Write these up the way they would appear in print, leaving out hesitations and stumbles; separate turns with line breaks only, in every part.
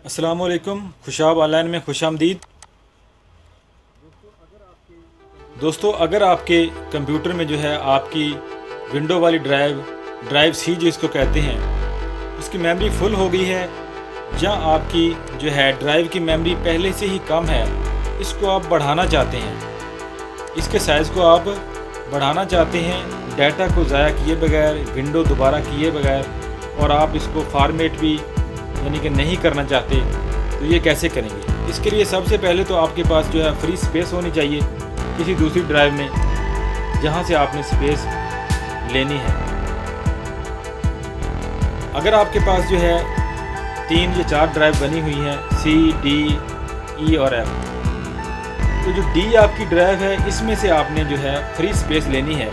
अस्सलामुअलैकुम। खुशाब ऑनलाइन में खुशामदीद। दोस्तों, अगर आपके कंप्यूटर में जो है आपकी विंडो वाली ड्राइव सी जो इसको कहते हैं, उसकी मेमोरी फुल हो गई है, या आपकी जो है ड्राइव की मेमोरी पहले से ही कम है, इसको आप बढ़ाना चाहते हैं, इसके साइज़ को आप बढ़ाना चाहते हैं, डाटा को ज़ाया किए बगैर, विंडो दोबारा किए बगैर, और आप इसको फॉर्मेट भी यानी कि नहीं करना चाहते, तो ये कैसे करेंगे? इसके लिए सबसे पहले तो आपके पास जो है फ्री स्पेस होनी चाहिए किसी दूसरी ड्राइव में, जहाँ से आपने स्पेस लेनी है। अगर आपके पास जो है 3 या 4 ड्राइव बनी हुई हैं, सी, डी, ई और एफ, तो जो डी आपकी ड्राइव है, इसमें से आपने जो है फ्री स्पेस लेनी है।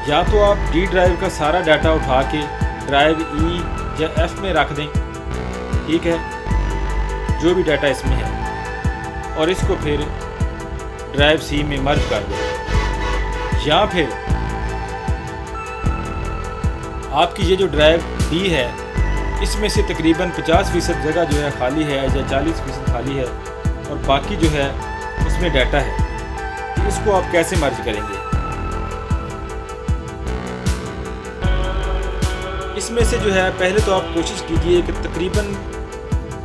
या तो आप डी ड्राइव का सारा डाटा उठा के ड्राइव ई या एफ में रख दें, ठीक है, जो भी डाटा इसमें है, और इसको फिर ड्राइव सी में मर्ज कर दें। या फिर आपकी ये जो ड्राइव डी है, इसमें से तकरीबन 50% जगह जो है खाली है या 40% खाली है, और बाकी जो है उसमें डाटा है। इसको आप कैसे मर्ज करेंगे? इसमें से जो है पहले तो आप कोशिश कीजिए कि तकरीबन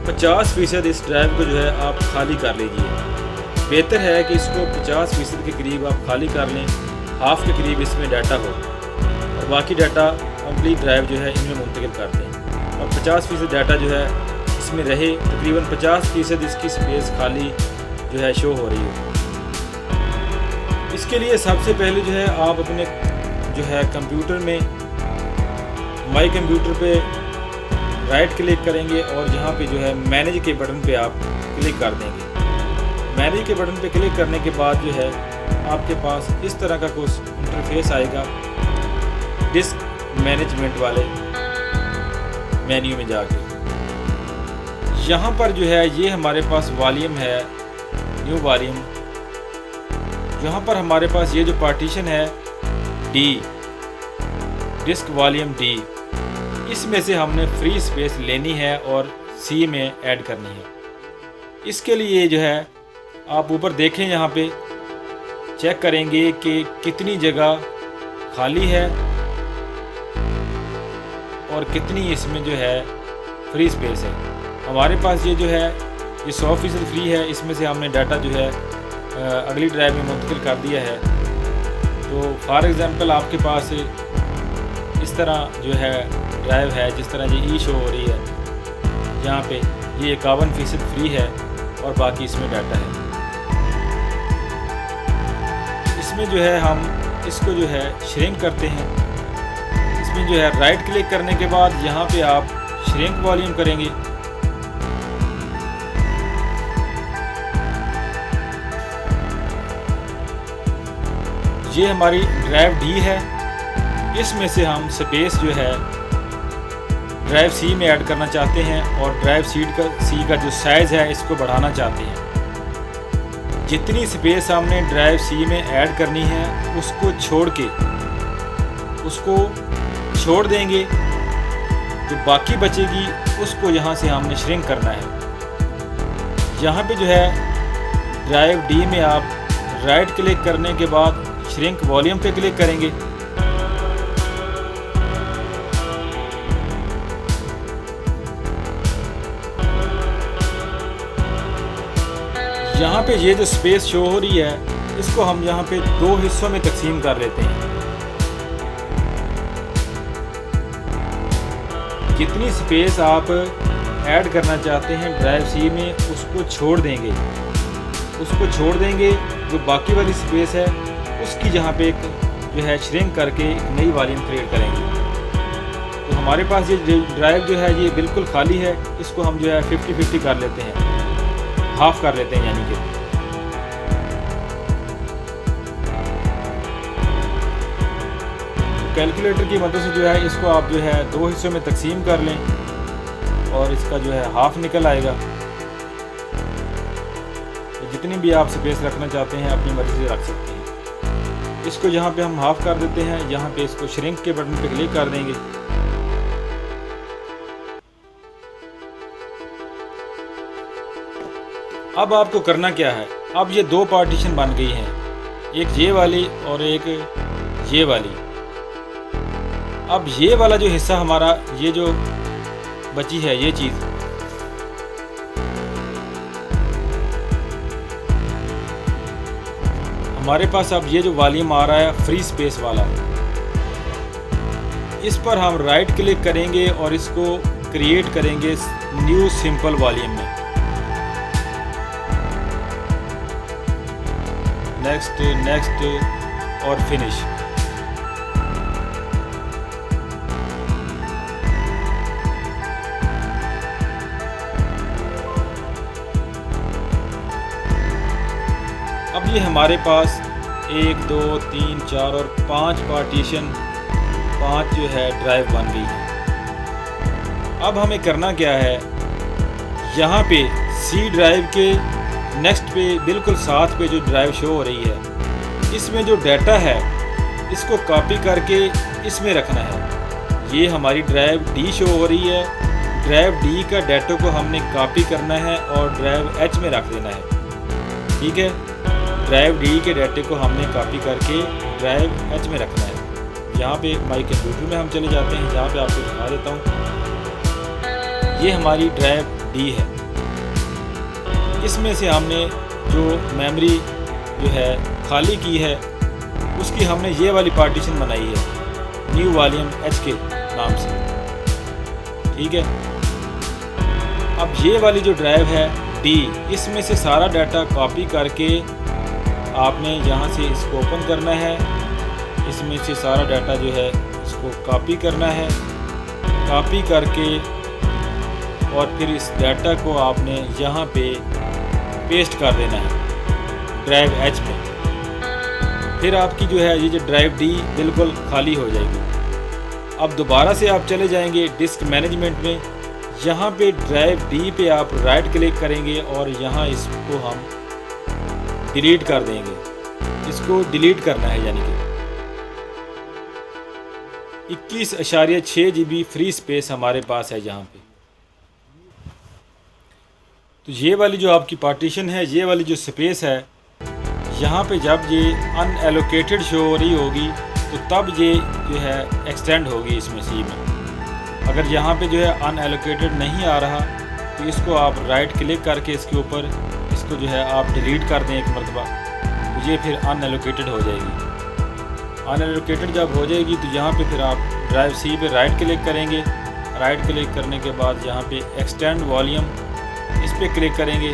50% इस ड्राइव को जो है आप खाली कर लीजिए। बेहतर है कि इसको 50% के करीब आप खाली कर लें, हाफ के करीब इसमें डाटा हो, और बाकी डाटा कंप्लीट ड्राइव जो है इनमें मुंतकिल कर दें, और 50% डाटा जो है इसमें रहे, तकरीबन 50% इसकी स्पेस खाली जो है शो हो रही है। इसके लिए सबसे पहले जो है आप अपने जो है कंप्यूटर में माई कंप्यूटर पे राइट क्लिक करेंगे, और जहाँ पे जो है मैनेज के बटन पे आप क्लिक कर देंगे। मैनेज के बटन पे क्लिक करने के बाद जो है आपके पास इस तरह का कुछ इंटरफेस आएगा, डिस्क मैनेजमेंट वाले मेन्यू में जाके। यहाँ पर जो है ये हमारे पास वॉल्यूम है, न्यू वॉल्यूम। यहाँ पर हमारे पास ये जो पार्टीशन है डी, डिस्क वॉल्यूम डी, इसमें से हमने फ्री स्पेस लेनी है और सी में ऐड करनी है। इसके लिए जो है आप ऊपर देखें, यहाँ पे चेक करेंगे कि कितनी जगह खाली है और कितनी इसमें जो है फ्री स्पेस है। हमारे पास ये जो है ये 100% फ्री है, इसमें से हमने डाटा जो है अगली ड्राइव में मुंतकिल कर दिया है। तो फॉर एग्ज़ाम्पल आपके पास इस तरह जो है ड्राइव है, जिस तरह ये ई शो हो रही है, यहाँ पे ये 51% फ्री है और बाकी इसमें डाटा है। इसमें जो है हम इसको जो है श्रिंक करते हैं। इसमें जो है राइट क्लिक करने के बाद यहाँ पे आप श्रिंक वॉल्यूम करेंगे। ये हमारी ड्राइव डी है, इसमें से हम स्पेस जो है ड्राइव सी में ऐड करना चाहते हैं, और ड्राइव सी का जो साइज़ है इसको बढ़ाना चाहते हैं। जितनी स्पेस हमने ड्राइव सी में ऐड करनी है उसको छोड़ देंगे, जो बाकी बचेगी उसको यहाँ से हमने श्रिंक करना है। यहाँ पे जो है ड्राइव डी में आप राइट क्लिक करने के बाद श्रिंक वॉल्यूम पे क्लिक करेंगे। यहाँ पे ये जो स्पेस शो हो रही है, इसको हम यहाँ पे 2 हिस्सों में तकसीम कर लेते हैं। जितनी स्पेस आप ऐड करना चाहते हैं ड्राइव सी में, उसको छोड़ देंगे। जो बाकी वाली स्पेस है उसकी जहाँ पे एक जो है श्रिंक करके एक नई वॉल्यूम क्रिएट करेंगे। तो हमारे पास ये ड्राइव जो है ये बिल्कुल खाली है, इसको हम जो है 50-50 कर लेते हैं, हाफ कर लेते हैं। यानी कि कैलकुलेटर की मदद से जो है इसको आप जो है 2 हिस्सों में तकसीम कर लें, और इसका जो है हाफ निकल आएगा। तो जितनी भी आप स्पेस रखना चाहते हैं अपनी मर्जी से रख सकते हैं। इसको यहाँ पे हम हाफ कर देते हैं, यहाँ पे इसको श्रिंक के बटन पे क्लिक कर देंगे। अब आपको करना क्या है, अब ये दो पार्टीशन बन गई हैं, एक ये वाली और एक ये वाली। अब ये वाला जो हिस्सा हमारा, ये जो बची है ये चीज़, हमारे पास अब ये जो वॉल्यूम आ रहा है फ्री स्पेस वाला, इस पर हम राइट क्लिक करेंगे और इसको क्रिएट करेंगे न्यू सिंपल वॉल्यूम में। नेक्स्ट नेक्स्ट और फिनिश। अब ये हमारे पास 1 2 3 4 और 5 पार्टीशन, 5 जो है ड्राइव बन गई है। अब हमें करना क्या है, यहाँ पे सी ड्राइव के नेक्स्ट पे बिल्कुल साथ पे जो ड्राइव शो हो रही है, इसमें जो डाटा है इसको कॉपी करके इसमें रखना है। ये हमारी ड्राइव डी शो हो रही है, ड्राइव डी का डाटा को हमने कॉपी करना है और ड्राइव एच में रख देना है। ठीक है, ड्राइव डी के डाटे को हमने कॉपी करके ड्राइव एच में रखना है। यहाँ पे माई कंप्यूटर में हम चले जाते हैं, जहाँ पे आपको दिखा देता हूँ। ये हमारी ड्राइव डी है, इसमें से हमने जो मेमोरी जो है खाली की है उसकी हमने ये वाली पार्टीशन बनाई है न्यू वॉल्यूम एच के नाम से। ठीक है, अब ये वाली जो ड्राइव है डी, इसमें से सारा डाटा कॉपी करके आपने यहाँ से इसको ओपन करना है, इसमें से सारा डाटा जो है इसको कॉपी करना है, कॉपी करके और फिर इस डाटा को आपने यहाँ पे पेस्ट कर देना है ड्राइव एच में। फिर आपकी जो है ये जो ड्राइव डी बिल्कुल खाली हो जाएगी। अब दोबारा से आप चले जाएंगे डिस्क मैनेजमेंट में, यहाँ पे ड्राइव डी पे आप राइट क्लिक करेंगे और यहाँ इसको हम डिलीट कर देंगे। इसको डिलीट करना है, यानी कि 21.6 GB फ्री स्पेस हमारे पास है यहाँ पे। तो ये वाली जो आपकी पार्टीशन है, ये वाली जो स्पेस है, यहाँ पे जब ये अनएलोकेटेड शो हो रही होगी तो तब ये जो है एक्सटेंड होगी इसमें सी में। अगर यहाँ पे जो है अनएलोकेटेड नहीं आ रहा तो इसको आप राइट क्लिक करके इसके ऊपर इसको जो है आप डिलीट कर दें एक मरतबा, तो ये फिर अनएलोकेटेड हो जाएगी। अनएलोकेटेड जब हो जाएगी तो यहाँ पे फिर आप ड्राइव सी पे राइट क्लिक करेंगे। राइट क्लिक करने के बाद यहाँ पे एक्सटेंड वॉल्यूम, इस पे क्लिक करेंगे।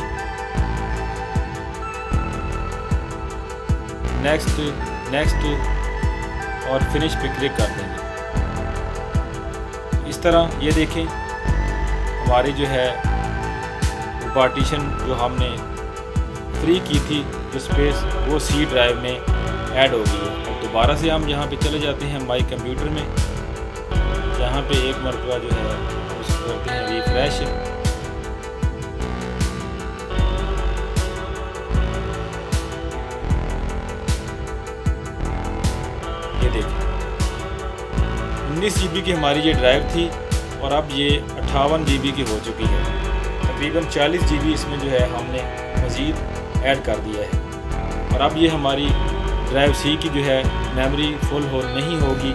नेक्स्ट नेक्स्ट और फिनिश पे क्लिक कर देंगे। इस तरह ये देखें हमारी जो है पार्टीशन जो हमने फ्री की थी जो स्पेस, वो सी ड्राइव में ऐड हो गई है। अब दोबारा से हम यहाँ पे चले जाते हैं माई कंप्यूटर में, जहाँ पे एक मरतबा जो है उसको करते हैं रिफ्रेश। ये देखिए 19 GB की हमारी ये ड्राइव थी और अब ये 58 GB की हो चुकी है। तकरीबन 40 GB इसमें जो है हमने मज़ीद ऐड कर दिया है। और अब ये हमारी ड्राइव सी की जो है मेमोरी फुल हो नहीं होगी,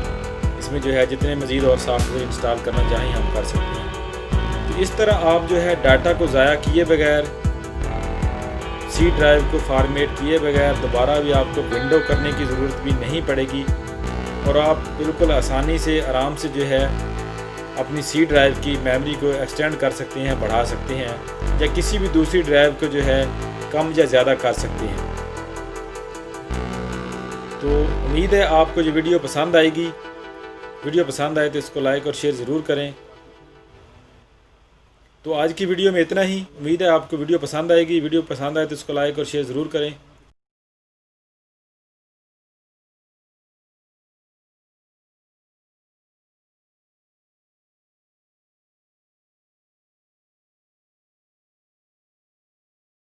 इसमें जो है जितने मज़ीद और सॉफ्टवेयर इंस्टॉल करना चाहें हम कर सकते हैं। तो इस तरह आप जो है डाटा को ज़ाया किए बगैर, सी ड्राइव को फॉर्मेट किए बगैर दोबारा भी आपको विंडो करने की ज़रूरत भी नहीं पड़ेगी और आप बिल्कुल आसानी से आराम से जो है अपनी सी ड्राइव की मेमोरी को एक्सटेंड कर सकते हैं, बढ़ा सकते हैं, या किसी भी दूसरी ड्राइव को जो है कम या ज़्यादा कर सकते हैं। तो उम्मीद है आपको ये वीडियो पसंद आएगी। वीडियो पसंद आए तो इसको लाइक और शेयर ज़रूर करें। तो आज की वीडियो में इतना ही। उम्मीद है आपको वीडियो पसंद आएगी। वीडियो पसंद आए तो इसको लाइक और शेयर ज़रूर करें।